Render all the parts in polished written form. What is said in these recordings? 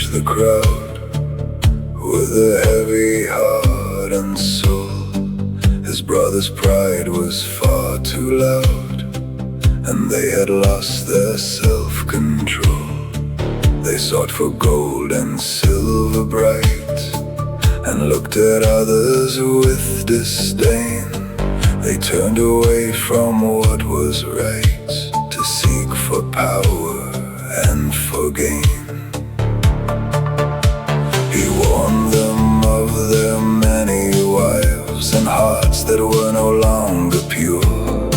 reached the crowd with a heavy heart and soul. His brother's pride was far too loud, and they had lost their self-control. They sought for gold and silver bright, and looked at others with disdain. They turned away from what was right, to seek for power and for gain. He warned them of their many wives and hearts that were no longer pure.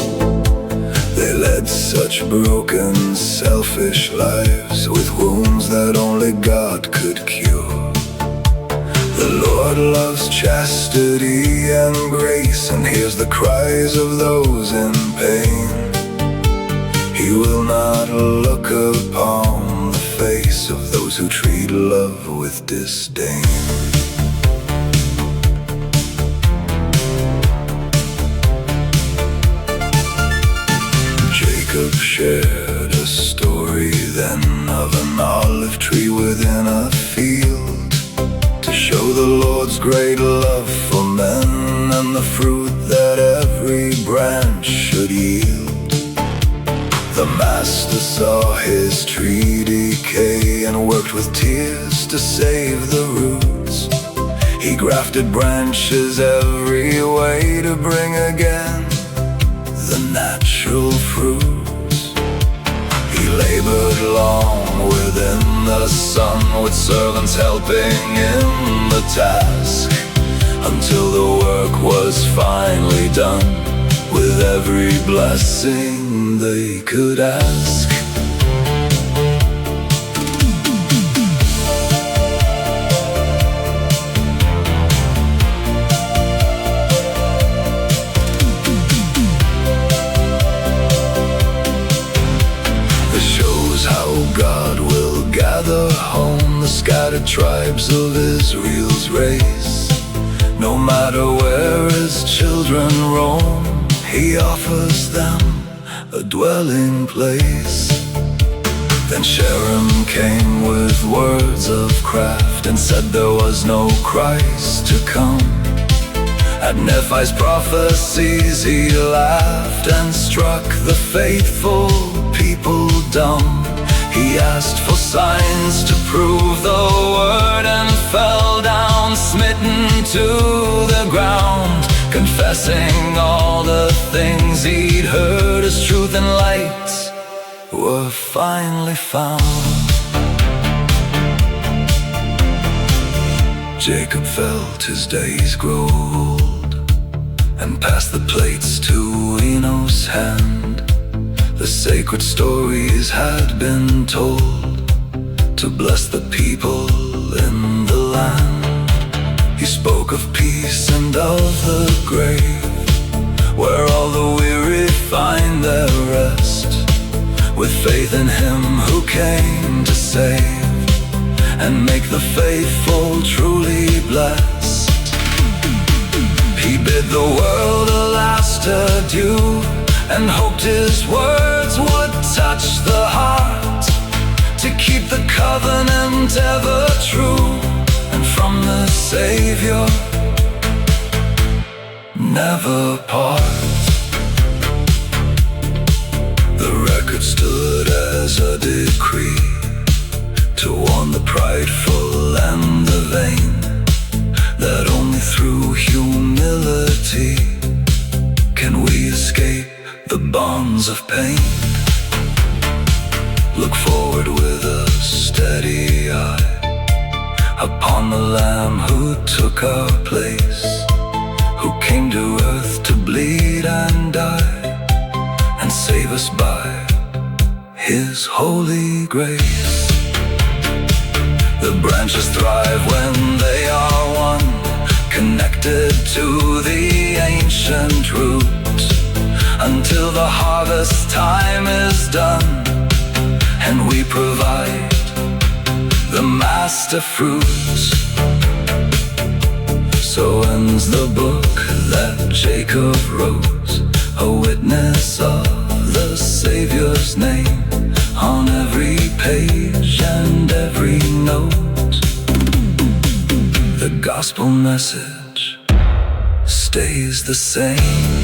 They led such broken, selfish lives, with wounds that only God could cure. The Lord loves chastity and grace, and hears the cries of those in pain. He will not look upon the face of those who treat love with disdain. Jacob shared a story then of an olive tree within a field, to show the Lord's great love for men, and the fruit that every branch should yield. The master saw his tree decay, and worked with tears to save the roots. He grafted branches every way to bring again the natural fruits. He labored long within the sun, with servants helping in the task, until the work was finally done, with every blessing they could ask. This shows how God will gather home the scattered tribes of Israel's race. No matter where his children roam, he offers them a dwelling place. Then Sherem came with words of craft, and said there was no Christ to come. At Nephi's prophecies he laughed, and struck the faithful people dumb. He asked for signs to prove the word, and fell down smitten to the ground, confessing all the things he'd heard, as truth and light were finally found. Jacob felt his days grow old, and passed the plates to Enos' hand. The sacred stories had been told, to bless the people in the land. He spoke of peace and of the grave, where all the weary find their rest, with faith in him who came to save, and make the faithful truly blessed. He bid the world a last adieu, and hoped his words would touch the heart, to keep the covenant ever true, and from the Savior never part. The record stood as a decree, to warn the prideful and the vain, that only through humility can we escape the bonds of pain. Look forward with a steady eye, upon the Lamb who took our place, who came to earth to bleed and die, and save us by his holy grace. The branches thrive when they are one, connected to the ancient root, until the harvest time is done, and we provide the master fruits. So ends the book that Jacob wrote, a witness of the Savior's name, on every page and every note. gospel message stays the same.